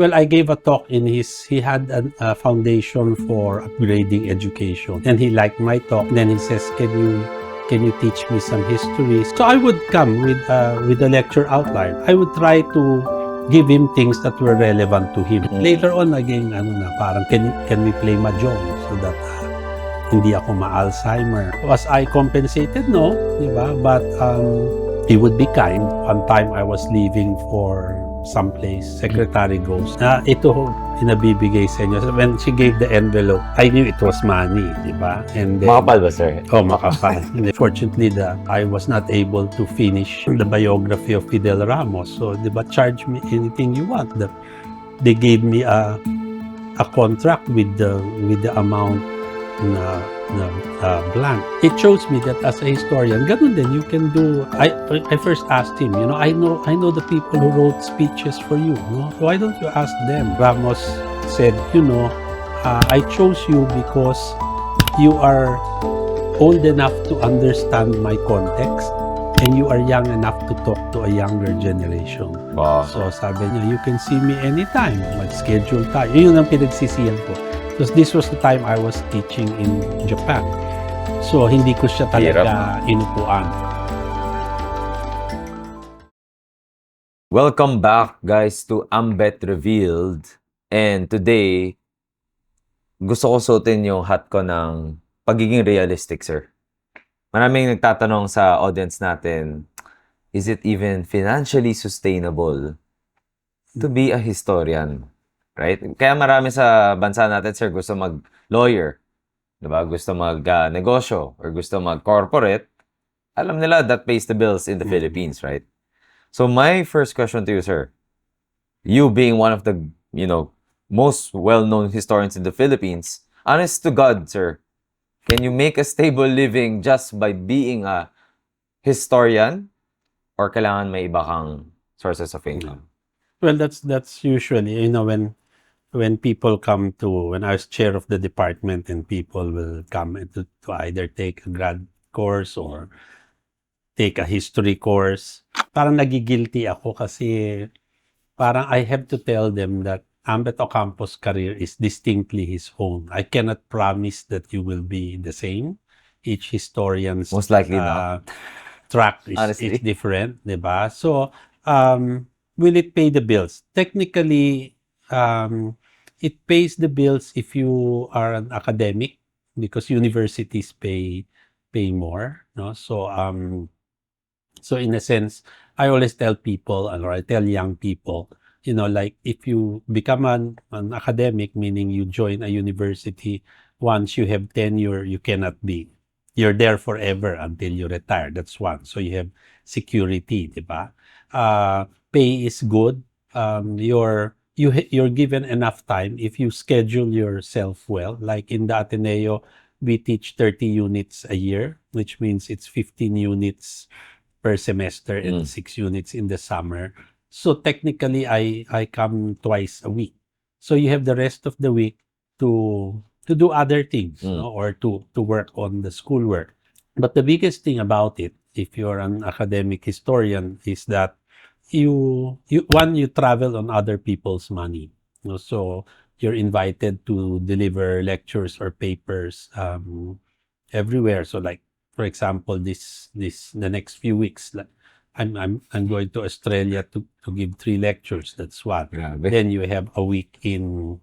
Well, I gave a talk he had a foundation for upgrading education, and he liked my talk. Then he says, can you teach me some history? So I would come with a lecture outline. I would try to give him things that were relevant to him. Later on, again, parang can we play mahjong so that hindi ako ma-Alzheimer. Was I compensated? No, di ba? But he would be kind. One time I was leaving for someplace, secretary goes, ito pinabibigay sa inyo. So when she gave the envelope, I knew it was money, di ba? And then, Makapal ba, sir? oh, makapal. And fortunately, I was not able to finish the biography of Fidel Ramos. So, di ba, charge me anything you want. They gave me a contract with the amount na blank. It shows me that as a historian, ganun din, you can do. I first asked him, I know the people who wrote speeches for you. Why don't you ask them? Ramos said, I chose you because you are old enough to understand my context and you are young enough to talk to a younger generation. Wow. So sabi niya, you can see me anytime. Mag-schedule tayo. Yun ang pinagsisiyan ko. Because this was the time I was teaching in Japan. So, hindi ko siya talaga inupuan. Welcome back, guys, to Ambet Revealed. And today, gusto ko suotin yung hat ko ng pagiging realistic, sir. Maraming nagtatanong sa audience natin, is it even financially sustainable to be a historian? Right? Kaya marami sa bansa natin, sir, gusto mag-lawyer, diba? Gusto mag-negosyo, or gusto mag-corporate. Alam nila that pays the bills in the Philippines, right? So my first question to you, sir, you being one of the, most well-known historians in the Philippines, honest to God, sir, can you make a stable living just by being a historian, or kailangan may iba kang sources of income? Well, that's usually, when people come to, when I was chair of the department and people will come to either take a grad course or take a history course, parang nagigilty ako kasi parang I have to tell them that Ambet Ocampo's career is distinctly his own. I cannot promise that you will be the same. Each historian's Most likely not. Track is different, diba? So, will it pay the bills? Technically, it pays the bills if you are an academic because universities pay more, no? So in a sense, I always tell people, or I tell young people, like if you become an academic, meaning you join a university, once you have tenure, you're there forever until you retire. That's one. So you have security, diba? Pay is good. You're given enough time if you schedule yourself well. Like in the Ateneo, we teach 30 units a year, which means it's 15 units per semester and 6 units in the summer. So technically, I come twice a week. So you have the rest of the week to do other things, or to work on the schoolwork. But the biggest thing about it, if you're an academic historian, is that you travel on other people's money. So you're invited to deliver lectures or papers everywhere. So like, for example, the next few weeks, I'm going to Australia to give 3 lectures. That's one. Then you have a week in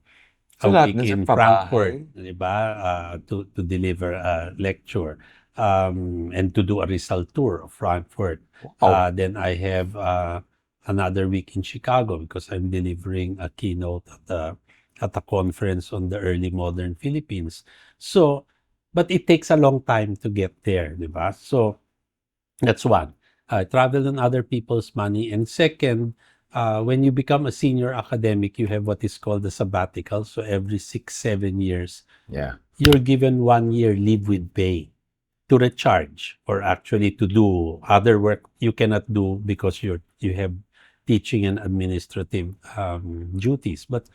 Frankfurt, diba? To deliver a lecture and to do a result tour of Frankfurt. Then I have another week in Chicago because I'm delivering a keynote at a conference on the early modern Philippines. So, but it takes a long time to get there, diba? So that's one. Travel on other people's money. And second, when you become a senior academic, you have what is called the sabbatical. So every 6-7 years, you're given 1 year leave with pay to recharge, or actually to do other work you cannot do because you have teaching and administrative duties. But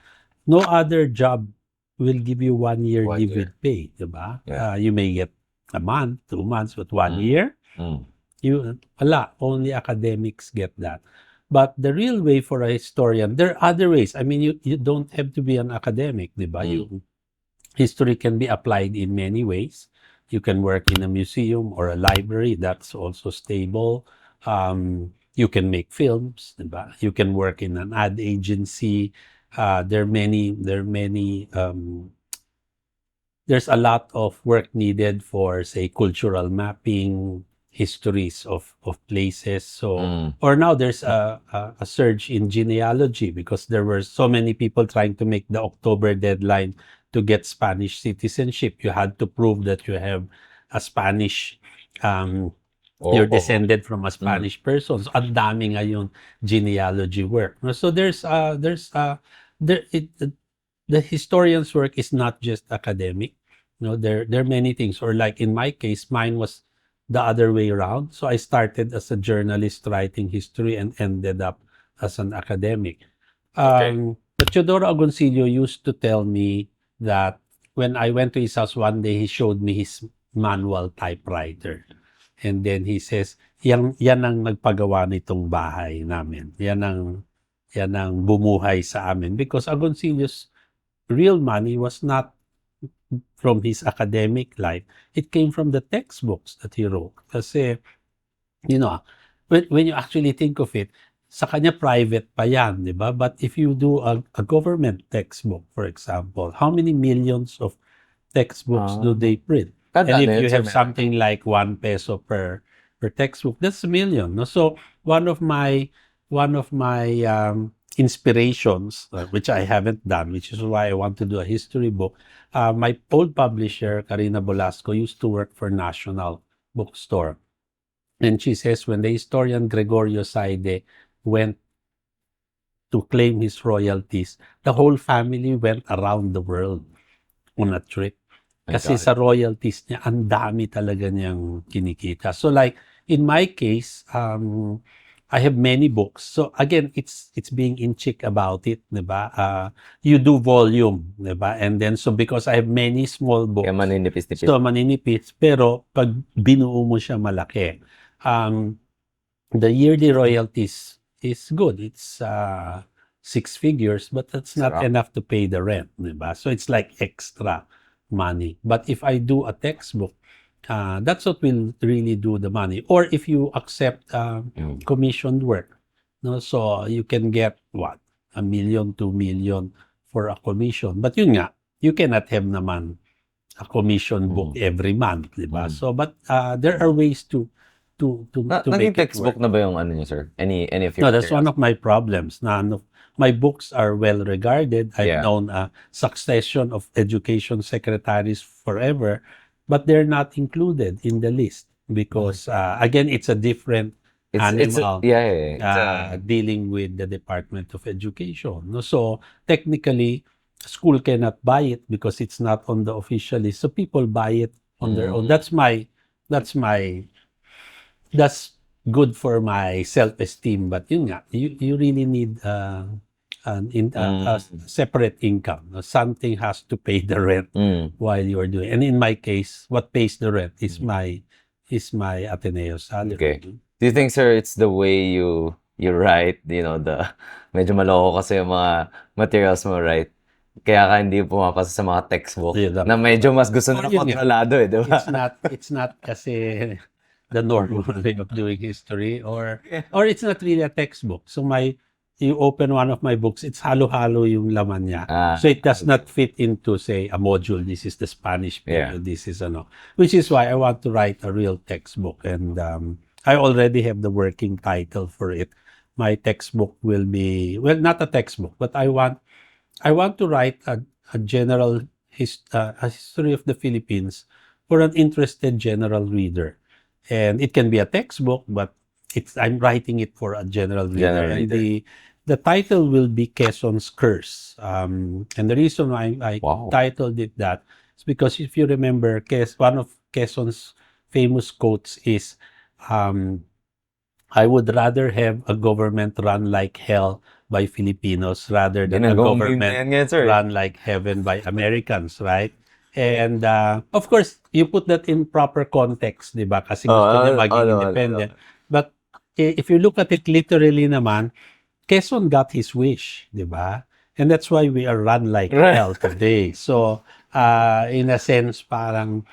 no other job will give you 1 year leave with pay, diba? You may get a month, 2 months, but 1 year, only academics get that. But the real way for a historian, there are other ways. I mean, you don't have to be an academic, di ba? History can be applied in many ways. You can work in a museum or a library. That's also stable. You can make films, di ba? You can work in an ad agency. There are many. There's a lot of work needed for, say, cultural mapping, histories of places. So, or now there's a surge in genealogy because there were so many people trying to make the October deadline to get Spanish citizenship. You had to prove that you have a Spanish, you're descended from a Spanish person. So, ang dami ngayon genealogy work. So the historian's work is not just academic. There are many things. Or like in my case, mine was the other way around. So I started as a journalist writing history and ended up as an academic. But Teodoro Agoncillo used to tell me that when I went to his house one day, he showed me his manual typewriter. And then he says, yan ang nagpagawa nitong bahay namin. Yan ang bumuhay sa amin. Because Agoncillo's real money was not from his academic life. It came from the textbooks that he wrote. Kasi, when you actually think of it, sa kanya private pa yan, di ba? But if you do a government textbook, for example, how many millions of textbooks do they print? And if you have something like 1 peso per textbook, that's a million. No? So one of my inspirations, which I haven't done, which is why I want to do a history book. My old publisher, Carina Bolasco, used to work for National Bookstore. And she says when the historian Gregorio Saide went to claim his royalties, the whole family went around the world on a trip. Kasi sa royalties niya, ang dami talaga niyang kinikita. So like, in my case, I have many books. So again, it's being in check about it, diba? You do volume, diba? And then, so because I have many small books, kaya maninipis-nipis. So maninipis, pero pag binuo mo siya malaki, the yearly royalties is good. It's 6 figures, but that's not enough to pay the rent, diba? So it's like extra money. But if I do a textbook, that's what will really do the money. Or if you accept commissioned work, so you can get what, 1 million, 2 million for a commission. But yun nga, you cannot have naman a commission book every month, diba? So, but there are ways to make textbook it work. na ba yung ano niyo, sir? Any of your No, that's one of my problems. My books are well regarded. I've known a succession of education secretaries forever, but they're not included in the list because, again, it's a different animal dealing with the Department of Education. No? So technically, school cannot buy it because it's not on the official list. So people buy it on their own. That's good for my self-esteem. But yun nga, you really need a separate income. Something has to pay the rent while you're doing. And in my case, what pays the rent is my Ateneo salary. Okay. Do you think, sir, it's the way you write, medyo maloko kasi yung mga materials mo, right? Kaya ka hindi pumapasa sa mga textbook na medyo mas gusto na kontrolado diba? It's not kasi the normal way of doing history or it's not really a textbook. So you open one of my books, it's halo-halo yung laman niya. So it does not fit into, say, a module. This is the Spanish period. This is which is why I want to write a real textbook. And I already have the working title for it. My textbook will be, well, not a textbook, but I want to write a general history of the Philippines for an interested general reader. And it can be a textbook, but I'm writing it for a general reader. And the title will be Quezon's Curse. And the reason why I titled it that is because if you remember, one of Quezon's famous quotes is, I would rather have a government run like hell by Filipinos rather than a government run like heaven by Americans, right? And of course, you put that in proper context, di ba? Kasi gusto niya maging independent. But if you look at it literally naman, Quezon got his wish, di ba? And that's why we are run like Right. hell today. So, in a sense, parang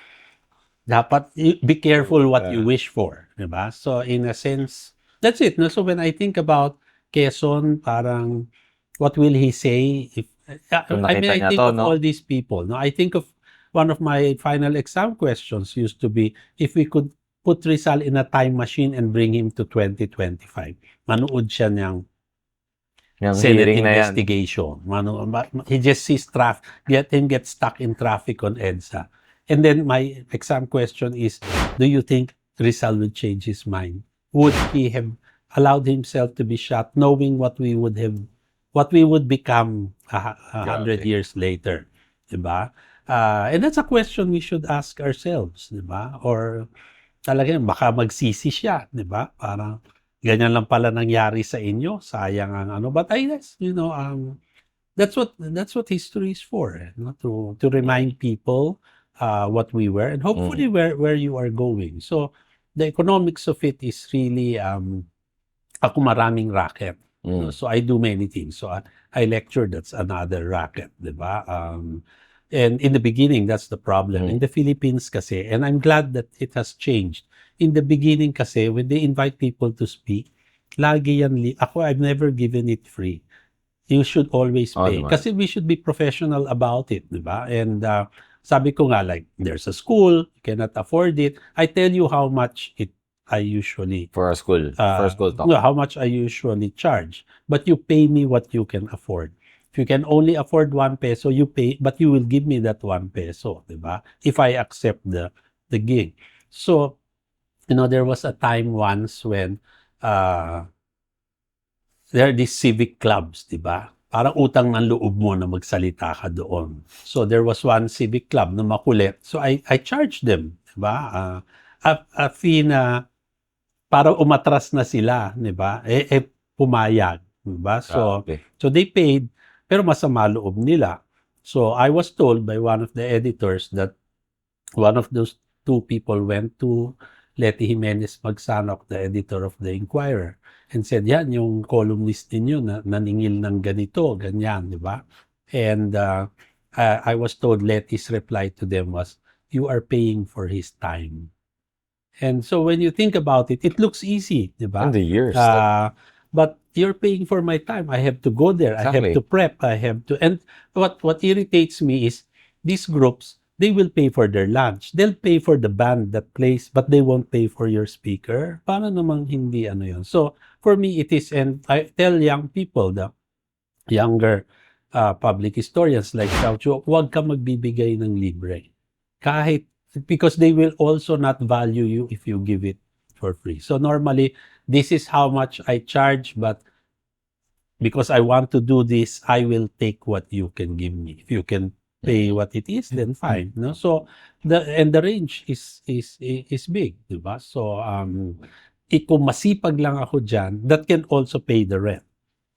dapat be careful what you wish for, di ba? So, in a sense, that's it. No? So, when I think about Quezon, parang what will he say if Kung I mean, nakita I niya think to, of no? all these people. No, I think of one of my final exam questions used to be if we could put Rizal in a time machine and bring him to 2025. Manood siya niyang Yung Senate hearing na yan. investigation. He just sees get stuck in traffic on EDSA. And then my exam question is, do you think Rizal would change his mind? Would he have allowed himself to be shot knowing what we would become 100 years later? Diba? And that's a question we should ask ourselves, diba? Or talagang baka magsisi siya, diba? Parang ganyan lang pala nangyari sa inyo, sayang ang ano. But I guess, that's what history is for, no? To remind people what we were and hopefully where you are going. So the economics of it is really ako maraming racket. No? So I do many things. So I lecture, that's another racket, di ba? And in the beginning, that's the problem. In the Philippines kasi, and I'm glad that it has changed. In the beginning kasi, when they invite people to speak, lagi yan, ako, I've never given it free. You should always Oo pay. naman. Kasi we should be professional about it, di ba? And sabi ko nga, like, there's a school, you cannot afford it. I tell you how much I usually For a school. For a school talk. no, how much I usually charge. But you pay me what you can afford. If you can only afford 1 peso, you pay, but you will give me that 1 peso, di ba? If I accept the gig. So, there was a time once when there are these civic clubs, di ba? Parang utang ng loob mo na magsalita ka doon. So, there was one civic club na makulit. So, I charged them, di ba? A fee na para umatras na sila, di ba? Pumayag, di ba? So they paid, pero masama loob nila. So I was told by one of the editors that one of those two people went to Leti Jimenez Magsanok, the editor of the Inquirer, and said, yan, yung columnist ninyo na naningil ng ganito, ganyan, di ba? And I was told Leti's reply to them was, you are paying for his time. And so when you think about it, it looks easy, di ba? And the years. But you're paying for my time. I have to go there. Exactly. I have to prep. And what irritates me is these groups, they will pay for their lunch. They'll pay for the band that plays, but they won't pay for your speaker. Paano namang hindi ano yun? So for me, it is, and I tell young people, the younger public historians like Xiao, huwag ka magbibigay ng libre. Because they will also not value you if you give it for free. So normally, this is how much I charge, but because I want to do this, I will take what you can give me. If you can pay what it is, then fine. No? So the range is big, di ba? So kung masipag lang ako dyan, that can also pay the rent.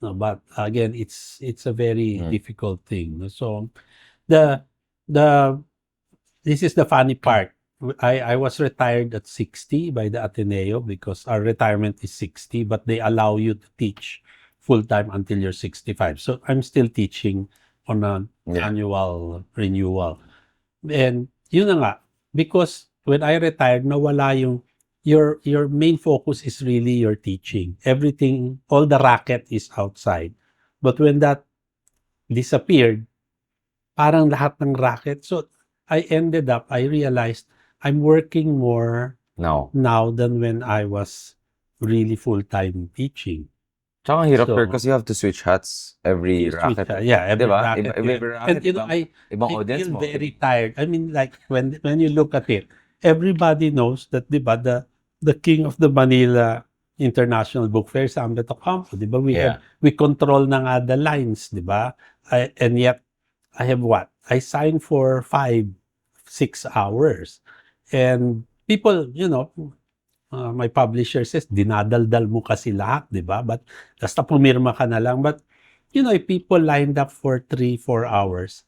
No, but again, it's a very difficult thing. No? So this is the funny part. I was retired at 60 by the Ateneo because our retirement is 60, but they allow you to teach full-time until you're 65. So I'm still teaching on an annual renewal. And yun na nga, because when I retired, nawala yung, your main focus is really your teaching. Everything, all the racket is outside. But when that disappeared, parang lahat ng racket. So I realized I'm working more now than when I was really full-time teaching. Tsaka ang hirap, So, because you have to switch hats every racket. Every Diba? racket. Every racket, And ibang I audience feel mo. very tired. I mean, like when you look at it, everybody knows that, diba, the king of the Manila International Book Fair, Sam Beto Campo, diba? We control na nga the lines, diba? And yet I have what? I signed for 5-6 hours. And people, my publisher says, dinadaldal mo kasi lahat, di ba? But basta pumirma ka na lang. But, if people lined up for 3-4 hours,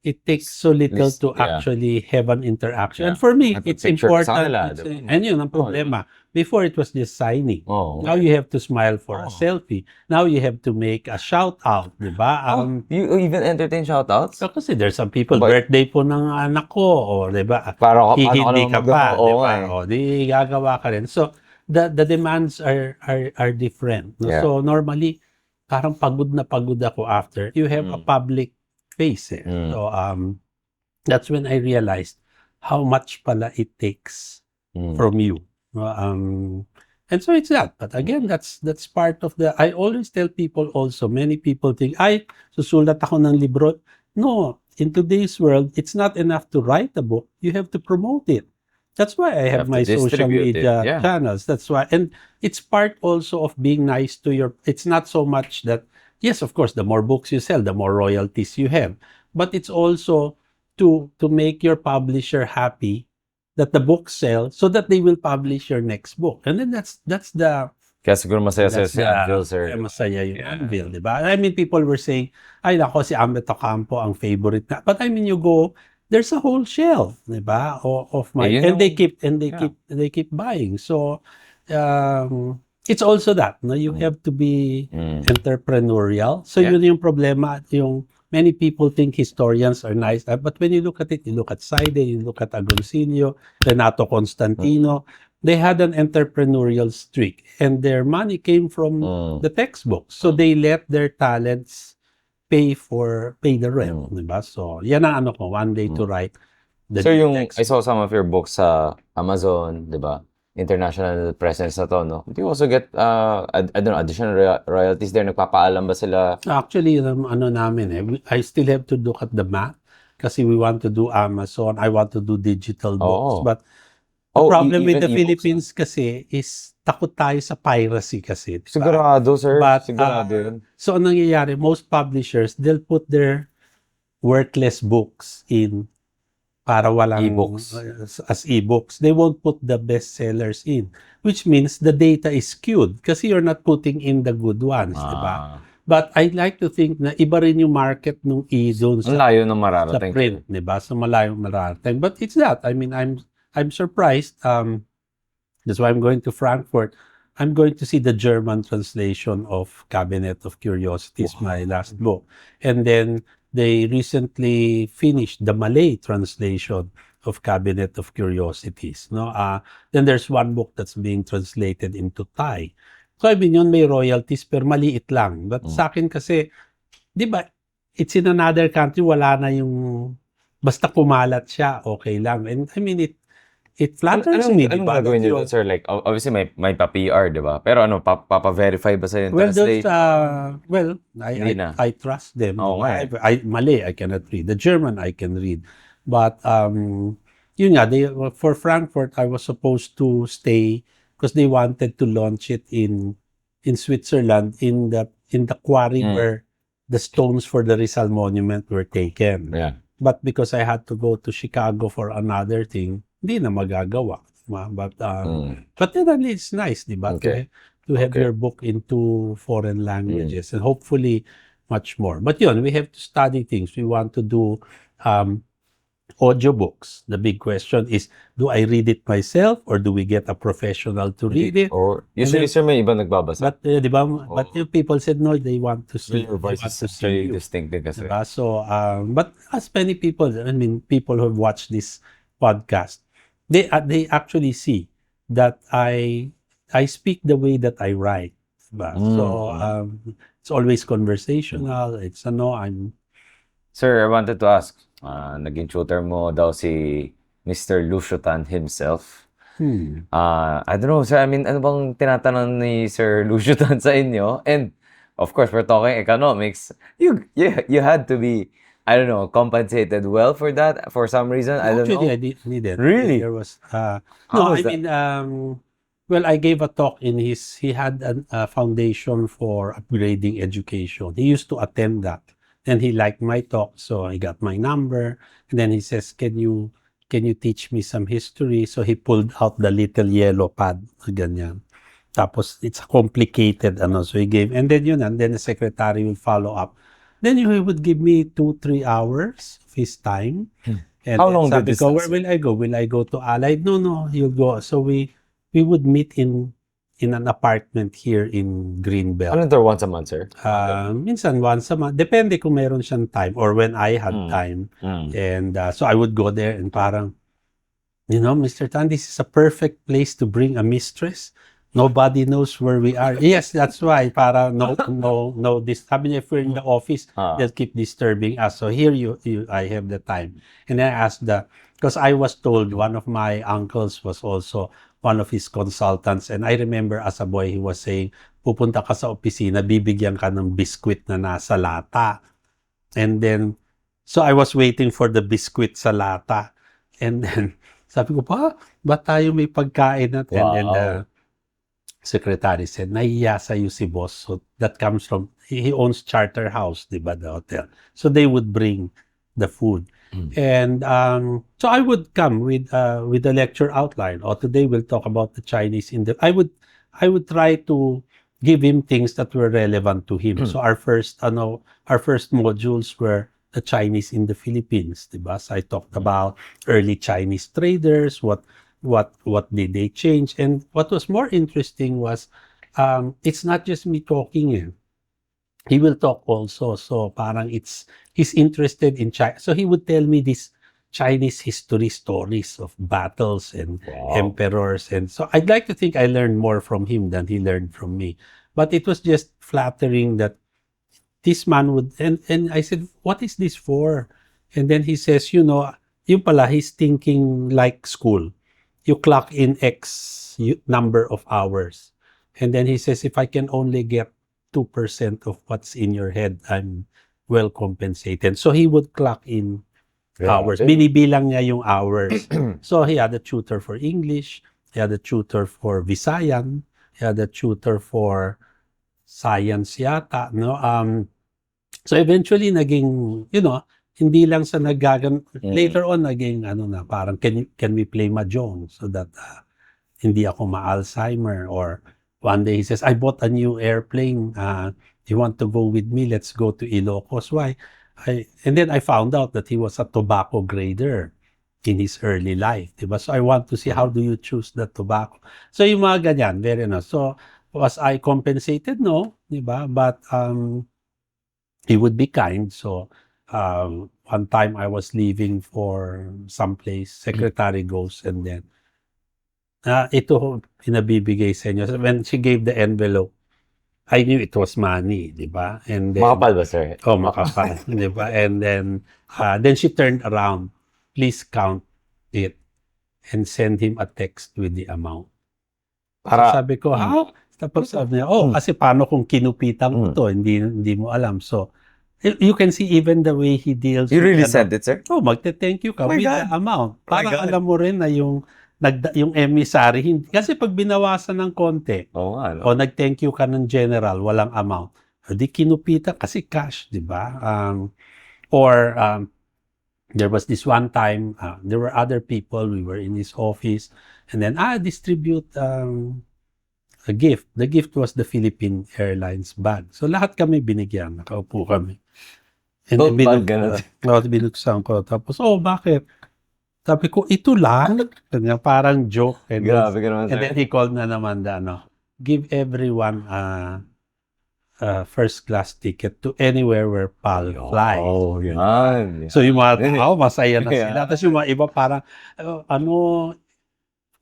it takes so little to actually have an interaction. And for me, it's important. And yun ang problema. Before, it was just signing. Oh. Now you have to smile for a Oh. selfie. Now you have to make a shout out, di ba? You even entertain shoutouts? So, kasi there's some people, But- birthday po ng anak ko, o di ba? Paano ka Hindi naman ka pa, Oo di ba? nga eh. O, di gagawa ka rin. So, the demands are different. No? Yeah. So, normally, parang pagod na pagod ako after. You have a public face. Eh. Mm. So, that's when I realized how much pala it takes from you. No? And so it's that. But again, that's part of the... I always tell people also, many people think, ay, susulat ako ng libro. No, in today's world, it's not enough to write a book. You have to promote it. That's why I have have to my social distribute it, media yeah. channels. That's why. And it's part also of being nice to your... It's not so much that... Yes, of course, the more books you sell, the more royalties you have. But it's also to make your publisher happy that the books sell so that they will publish your next book. And then that's the... Kaya siguro masaya That's si Anvil, sir. masaya yung Yeah. Anvil, di ba? I mean, people were saying, ay nako, si Ambet Ocampo ang favorite na. But I mean, you go, there's a whole shelf, di ba? Of my, Eh, yun and they yung- keep buying. So, it's also that, no? You have to be entrepreneurial. So, Yeah. yun yung problema, yung many people think historians are nice, but when you look at it, you look at Saide, you look at Agoncillo, Renato Constantino, they had an entrepreneurial streak, and their money came from the textbooks. So they let their talents pay the rent, di ba? So yan ang ano ko, one day to write the So yung, text. I saw some of your books sa Amazon, di ba? International presence na to, no? Do you also get, I don't know, additional royalties there? Nagpapaalam ba sila? Actually, ano namin I still have to look at the math kasi we want to do Amazon, I want to do digital books, Oo. but the problem with even the e-books, Philippines kasi is takot tayo sa piracy kasi. Diba? Sigurado, sir. But, Sigurado yun. So, ang nangyayari, most publishers, they'll put their worthless books in para walang E-books. as e-books. They won't put the bestsellers in, which means the data is skewed kasi you're not putting in the good ones, di ba? But I like to think na iba rin yung market nung e-zone Ang sa layo ng mararating. print, di ba? So malayong mararating. But it's that. I mean, I'm surprised. That's why I'm going to Frankfurt. I'm going to see the German translation of Cabinet of Curiosities, my last book. And then they recently finished the Malay translation of Cabinet of Curiosities. No? Then there's one book that's being translated into Thai. So I mean, yun may royalties, pero maliit lang. But sa akin kasi, di ba, it's in another country, wala na yung, basta kumalat siya, okay lang. And I mean, it flatters me, di Anong ba? gagawin that nyo, sir? Like, obviously, may pa-PR, di ba? Pero ano, papa-verify ba sa yung Well, translate? Hindi na. I trust them. Oo nga eh. Malay, I cannot read. The German, I can read. But, yun nga, for Frankfurt, I was supposed to stay because they wanted to launch it in Switzerland, in the quarry where the stones for the Rizal Monument were taken. Yeah. But because I had to go to Chicago for another thing, hindi na magagawa. But then at least it's nice, di ba? Okay. To have your book into foreign languages and hopefully much more. But yun, we have to study things. We want to do audiobooks. The big question is, do I read it myself or do we get a professional to read it? Or, usually, sir, may iba nagbabasa. But, di ba? But yung people said, no, they want to see. Your voice they want is to see very you. distinct din kasi. Diba? So, but as many people, I mean, people who have watched this podcast, they actually see that I speak the way that I write. Diba? So, it's always conversational. It's Sir, I wanted to ask, naging tutor mo daw si Mr. Lucio Tan himself. I don't know, sir. I mean, ano bang tinatanong ni Sir Lucio Tan sa inyo? And, of course, we're talking economics. You had to be, I don't know, compensated well for that for some reason. I don't actually, know. I didn't. Really? There was, How no, was I mean, well, I gave a talk he had a foundation for upgrading education. He used to attend that. And he liked my talk, so I got my number. And then he says, can you teach me some history? So he pulled out the little yellow pad, ganyan. Tapos it's complicated, so he gave, and then the secretary will follow up. Then he would give me 2-3 hours of his time. And How long did sabi this ko, last? where will I go? Will I go to Allied? No, you'll go. So we we would meet in an apartment here in Greenbelt. Ano to, once a month, sir? Minsan once a month. Depende kung meron siyang time or when I had Mm. time. Mm. And so I would go there and parang, Mr. Tan, this is a perfect place to bring a mistress. Nobody knows where we are. Yes, that's why. Para no. This. Sabi niya, if we're in the office, they'll keep disturbing us. So here I have the time. And then I asked because I was told one of my uncles was also one of his consultants. And I remember as a boy, he was saying, pupunta ka sa opisina, bibigyan ka ng biskwit na nasa lata. And then, so I was waiting for the biskwit sa lata. And then, sabi ko, ba tayo may pagkain natin? Wow. And the secretary said, nahiya sa'yo si boss. So that comes from, he owns Charter House, di ba, the hotel. So they would bring the food. And so I would come with the lecture outline. Or today we'll talk about the Chinese in the. I would try to give him things that were relevant to him. So our first modules were the Chinese in the Philippines, diba? So I talked about early Chinese traders, what did they change, and what was more interesting was it's not just me talking. He will talk also. So parang he's interested in China. So he would tell me these Chinese history stories of battles and emperors. And so I'd like to think I learned more from him than he learned from me. But it was just flattering that this man would, and I said, what is this for? And then he says, yung pala, he's thinking like school. You clock in X number of hours. And then he says, if I can only get 2% of what's in your head, I'm well compensated. So he would clock in hours. Binibilang niya yung hours. So he had a tutor for English, he had a tutor for Visayan, he had a tutor for science yata, no? So eventually naging, hindi lang sa later on naging parang can we play mahjong so that hindi ako ma-Alzheimer. Or one day he says, I bought a new airplane. You want to go with me? Let's go to Ilocos. Why? And then I found out that he was a tobacco grader in his early life. Diba? So I want to see how do you choose the tobacco. So yung mga ganyan, very nice. So was I compensated? No. Diba? But he would be kind. So one time I was leaving for someplace, secretary goes and then ito pinabibigay sa inyo. So when she gave the envelope, I knew it was money, di ba? And then, Makapal ba, sir? Oh, makapal, di ba? And then she turned around, please count it and send him a text with the amount. Para, so sabi ko, Tapos sabi niya, kasi paano kung kinupitan ko to? Hindi mo alam. So, you can see even the way he deals. You really sent it, sir? Magte-thank you ka with the amount. Para alam mo rin na yung emissary, kasi pag binawasan ng konti, o nag-thank you ka ng general, walang amount, di kinupita kasi cash, di ba? There was this one time, there were other people, we were in his office, and then, distribute a gift. The gift was the Philippine Airlines bag. So lahat kami binigyan, nakaupo kami. And binuksan ko. Tapos, bakit? Sabi ko, ito lang. Kanya, parang joke. And Grabe ka naman, sir. And then he called na naman give everyone a first class ticket to anywhere where PAL flies. Oh, yan. So yung mga tao, masaya na sila. Tapos yung mga iba parang,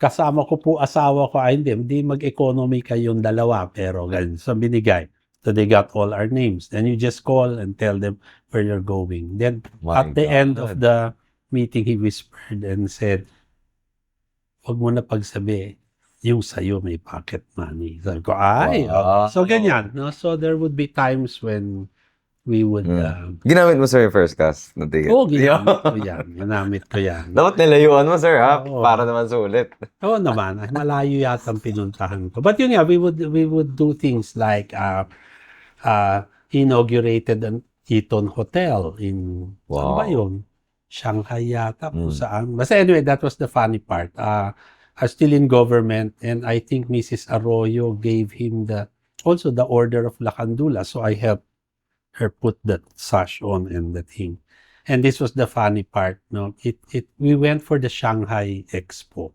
kasama ko po asawa ko, hindi mag-economy kayong dalawa. Pero ganun, so binigay. So they got all our names. Then you just call and tell them where you're going. Then at the end of the meeting, he whispered and said, wag mo na pagsabi, yung sa'yo may pocket money. Sabi ko, So ganyan. No? So there would be times when we would... Ginamit mo, sir, yung first class na ticket? Ginamit ko yan. Dapat nilayuan mo, sir, ha? Para naman sulit. Oo naman. Malayo yata ang pinuntahan ko. But yun we would do things like inaugurated an Eton Hotel in... Saan ba yun? Shanghai yata, saan. But anyway, that was the funny part. I was still in government and I think Mrs. Arroyo gave him also the Order of Lacandula. So I helped her put that sash on and the thing. And this was the funny part. No? We went for the Shanghai Expo.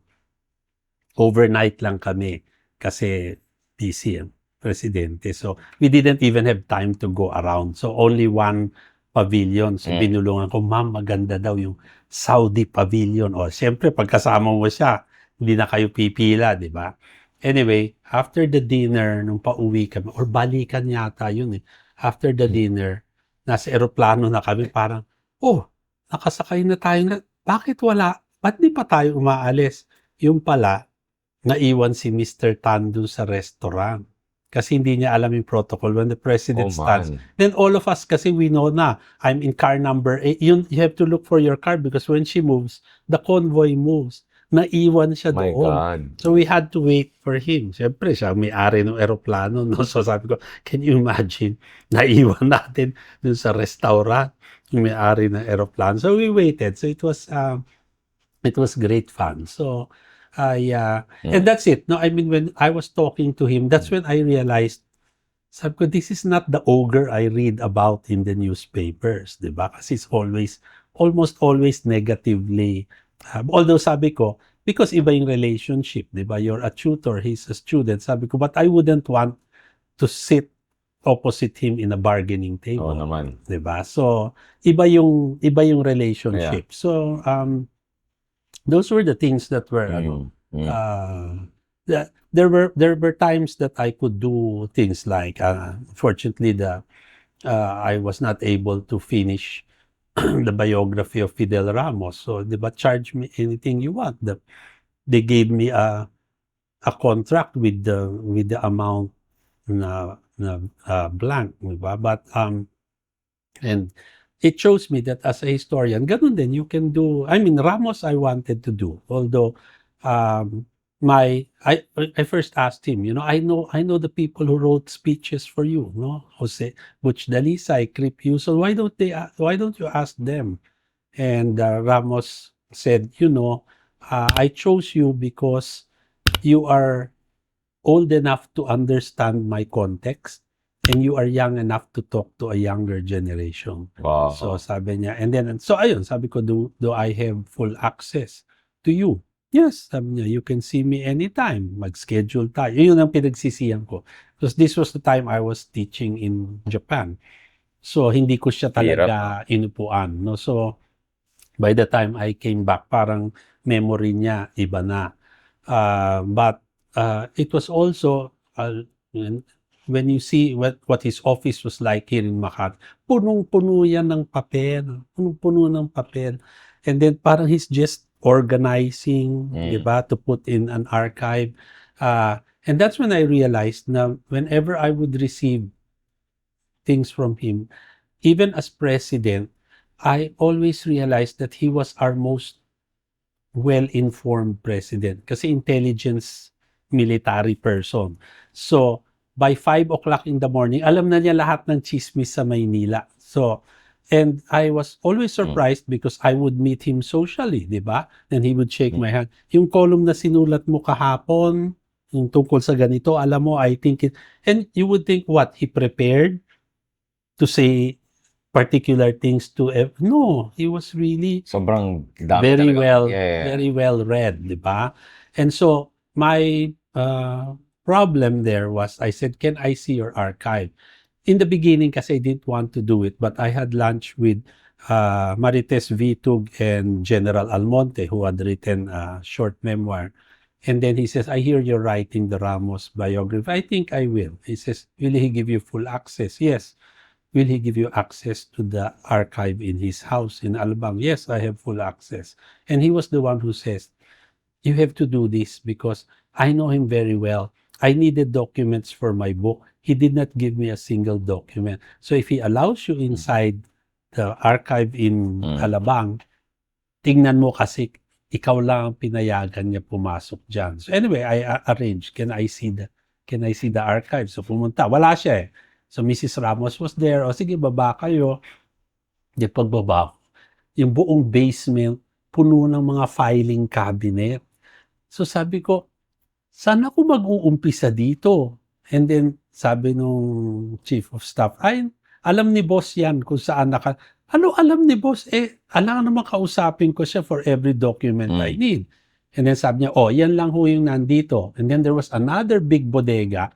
overnight lang kami kasi busy ang presidente. So, we didn't even have time to go around. So, only one pavilion. So, binulungan ko, ma'am, maganda daw yung Saudi pavilion. O, siyempre, pagkasama mo siya, hindi na kayo pipila, di ba? Anyway, after the dinner, nung pauwi kami, or balikan yata yun eh. After the dinner, nasa eroplano na kami, parang, oh, nakasakay na tayo na, bakit wala? Ba't di pa tayo umaalis? Yung pala, naiwan si Mr. Tan dun sa restaurant. Kasi hindi niya alam yung protocol when the president stands. Then all of us, kasi we know na, I'm in car number 8. You have to look for your car because when she moves, the convoy moves. Naiwan siya My doon. God. So we had to wait for him. Siyempre, siya may-ari ng eroplano. No? So sabi ko, can you imagine? Naiwan natin dun sa restaurant yung may-ari ng eroplano. So we waited. So it was great fun. So and that's it. No, I mean, when I was talking to him, that's when I realized, sabi ko, this is not the ogre I read about in the newspapers, di ba? Kasi it's almost always negatively. Although sabi ko, because iba yung relationship, di ba? You're a tutor, he's a student. Sabi ko, but I wouldn't want to sit opposite him in a bargaining table. Oo naman. Di ba? So, iba yung relationship. So, those were the things that were, there were times that I could do things like, fortunately, I was not able to finish the biography of Fidel Ramos. So, di ba, charge me anything you want. They gave me a contract with the amount na blank, di ba? But and it shows me that as a historian, ganun din, you can do. I mean, Ramos I wanted to do, although I first asked him, I know the people who wrote speeches for you, no? Jose Butch Dalisay, Crip Yuso, why don't you ask them? And Ramos said, I chose you because you are old enough to understand my context and you are young enough to talk to a younger generation. Wow. So sabi niya, and then, so ayun, sabi ko, do I have full access to you? Yes, sabi niya, you can see me anytime. Mag-schedule tayo. Yun ang pinagsisihan ko. Because this was the time I was teaching in Japan. So, hindi ko siya talaga inupuan. No? So, by the time I came back, parang memory niya, iba na. But it was also, when you see what his office was like here in Makati, punong-puno yan ng papel. Punong-puno ng papel. And then parang he's just organizing, diba, to put in an archive. And that's when I realized na whenever I would receive things from him, even as president, I always realized that he was our most well-informed president kasi intelligence military person. So, by 5 o'clock in the morning, alam na niya lahat ng chismis sa Maynila. So, and I was always surprised because I would meet him socially, di ba? And he would shake my hand. Yung column na sinulat mo kahapon, yung tungkol sa ganito, alam mo, I think it, and you would think, what, he prepared to say particular things to, no, he was really Sobrang dami very talaga. very well read, di ba? And so, my problem there was, I said, can I see your archive? In the beginning, kasi I didn't want to do it, but I had lunch with Marites Vitug and General Almonte, who had written a short memoir. And then he says, I hear you're writing the Ramos biography. I think I will. He says, will he give you full access? Yes. Will he give you access to the archive in his house in Alabang? Yes, I have full access. And he was the one who says, you have to do this because I know him very well. I needed documents for my book. He did not give me a single document. So if he allows you inside the archive in Alabang, tingnan mo kasi ikaw lang ang pinayagan niya pumasok dyan. So anyway, I arranged, can I see the archive? So pumunta, wala siya eh. So Mrs. Ramos was there. O sige, baba kayo. Di pagbaba, yung buong basement, puno ng mga filing cabinet. So sabi ko, saan ako mag-uumpisa dito? And then, sabi nung chief of staff, ay, alam ni boss yan kung saan ano alam ni boss? Alam naman kausapin ko siya for every document I need. And then sabi niya, oh, yan lang ho yung nandito. And then there was another big bodega.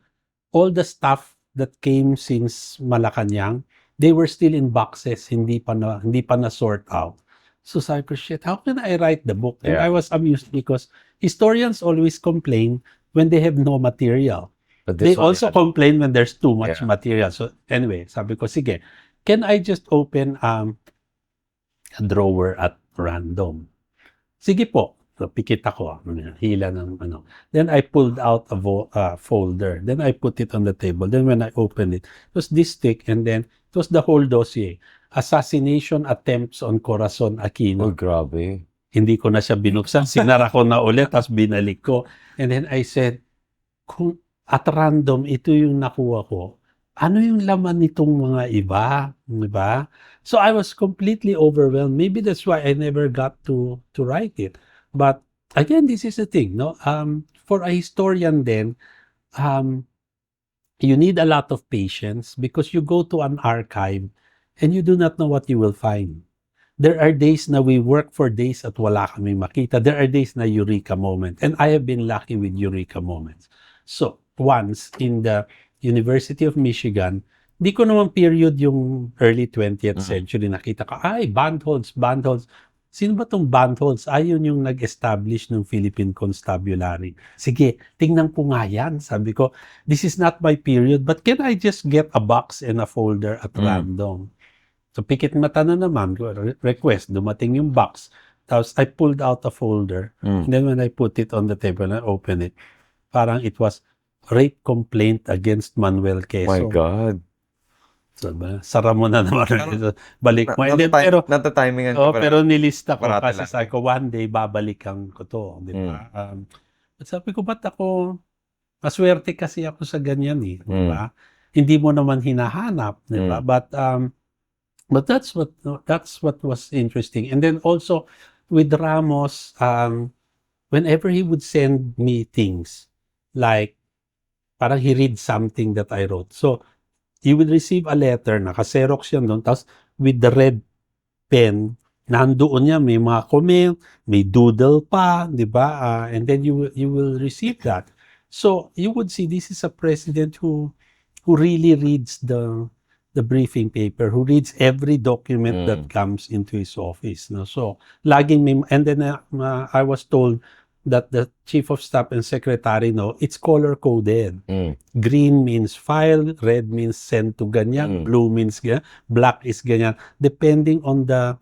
All the stuff that came since Malacanang, they were still in boxes, hindi pa na sort out. So sabi ko, shit, how can I write the book? And Yeah. I was amused because historians always complain when they have no material. But They this one also had- complain when there's too much Yeah. material. So anyway, sabi ko, sige, can I just open a drawer at random? Sige po. So pikit ako, hila ng ano. Then I pulled out a folder. Then I put it on the table. Then when I opened it was this thick, and then it was the whole dossier. Assassination attempts on Corazon Aquino. Oh, grabe. Hindi ko na siya binuksan. Sinara ko na ulit, tapos binalik ko. And then I said, kung at random, ito yung nakuha ko, ano yung laman nitong mga iba? Diba? So I was completely overwhelmed. Maybe that's why I never got to write it. But again, this is the thing, no? For a historian then, you need a lot of patience because you go to an archive and you do not know what you will find. There are days na we work for days at wala kaming makita. There are days na eureka moment. And I have been lucky with eureka moments. So, once in the University of Michigan, di ko naman period yung early 20th century. Nakita ko, ay, bandholds. Sino ba tong bandholds? Ayun yung nag-establish ng Philippine Constabulary. Sige, tingnan ko nga yan. Sabi ko, this is not my period, but can I just get a box and a folder at random? So, pikit mata na naman, request, dumating yung box. Tapos, I pulled out a folder. And then when I put it on the table and I opened it, parang it was rape complaint against Manuel My Quezon. God. So, sara mo na naman. Balik mo. And then, pero, Natatimingan oh, ka pa. pero nilista ko Parati kasi lang. sabi ko, one day, babalikan ko to. Di ba? At sabi ko, ba't ako, maswerte kasi ako sa ganyan eh. Di ba? Hindi mo naman hinahanap. Di ba? But that's what was interesting. And then also, with Ramos, whenever he would send me things, like, parang he read something that I wrote. So, you will receive a letter, nakaserox yan doon, tapos with the red pen, nandoon niya, may mga comment, may doodle pa, di ba? And then you will receive that. So, you would see this is a president who really reads the briefing paper, who reads every document that comes into his office. No? So, laging may, and then I was told that the chief of staff and secretary, no, it's color-coded. Green means file, red means send to ganyan, blue means ganyan, black is ganyan. Depending on the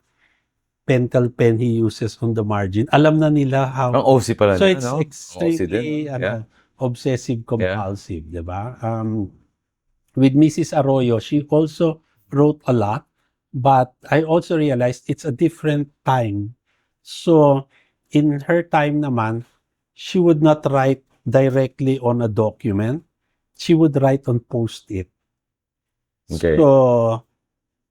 pentel pen he uses on the margin, alam na nila how. Ang OC pala. So it's ano? extremely OC din. Yeah. obsessive compulsive, di ba? With Mrs. Arroyo, she also wrote a lot, but I also realized it's a different time. So in her time naman, she would not write directly on a document. She would write on Post-it. Okay. So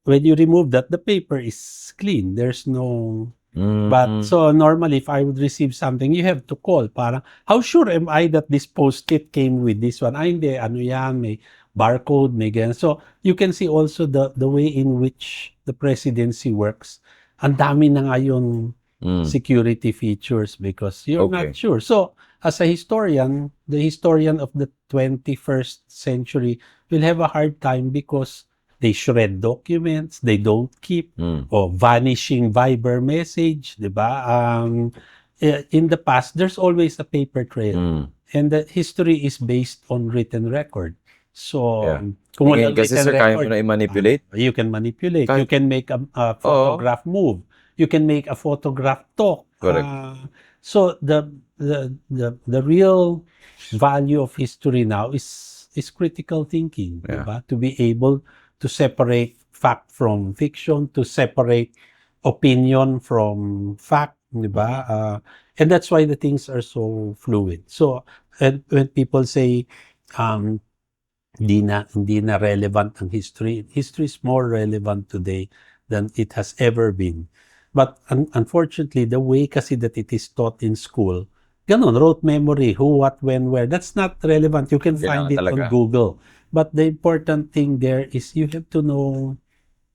when you remove that, the paper is clean. There's no... But so normally, if I would receive something, you have to call. Parang, how sure am I that this Post-it came with this one? Ay, hindi. Ano yan? May barcode, may ganyan. So you can see also the way in which the presidency works. Ang dami na ngayon security features because you're not sure. So, as a historian, the historian of the 21st century will have a hard time because they shred documents, they don't keep, or vanishing Viber message, di ba? In the past, there's always a paper trail. And the history is based on written record. So, kung walang Kasi sir, written kaya mo record, na i-manipulate. you can manipulate. You can make a photograph move. You can make a photograph talk. Correct. So the real value of history now is critical thinking, diba? To be able to separate fact from fiction, to separate opinion from fact, diba? And that's why the things are so fluid. So and when people say hindi na relevant ang history is more relevant today than it has ever been. But unfortunately, the way kasi that it is taught in school, ganon, rote memory, who, what, when, where, that's not relevant. You can find it on Google. But the important thing there is you have to know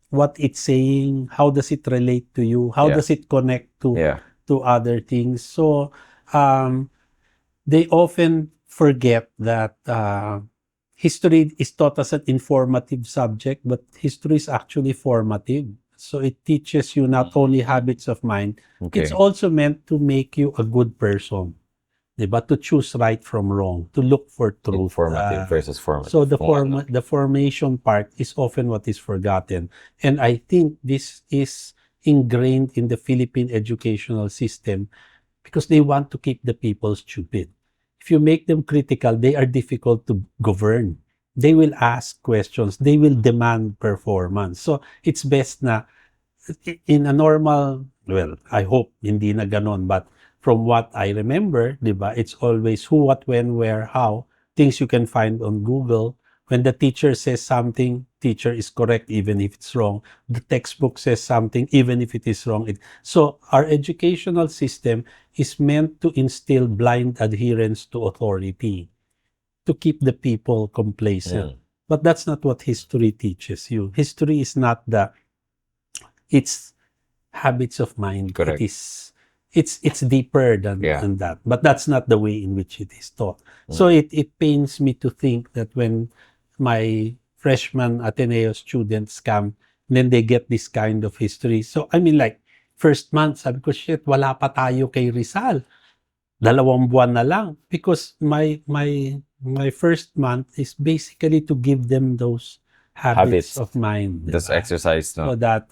what it's saying, how does it relate to you, how does it connect to other things. So, they often forget that history is taught as an informative subject, but history is actually formative. So it teaches you not only habits of mind, Okay. it's also meant to make you a good person. Diba? To choose right from wrong, to look for truth. Informative versus formative. So the Kung ano. the formation part is often what is forgotten. And I think this is ingrained in the Philippine educational system because they want to keep the people stupid. If you make them critical, they are difficult to govern. They will ask questions. They will demand performance. So it's best na in a normal, well, I hope hindi na ganon, but from what I remember, di ba, it's always who, what, when, where, how, things you can find on Google. When the teacher says something, teacher is correct even if it's wrong. The textbook says something even if it is wrong. So our educational system is meant to instill blind adherence to authority, to keep the people complacent. But that's not what history teaches you. History is not it's habits of mind. Correct. It's deeper than that. But that's not the way in which it is taught. So it pains me to think that when my freshman Ateneo students come, then they get this kind of history. So I mean, like, first month, sabi ko, shit, wala pa tayo kay Rizal. 2 buwan na lang. Because my first month is basically to give them those habits of mind. This diba? exercise, no? So that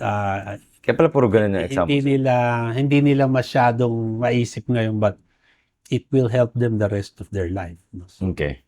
Kaya pala puro ganun na example. hindi nila masyadong maisip ngayon, but it will help them the rest of their life. No? So, Okay.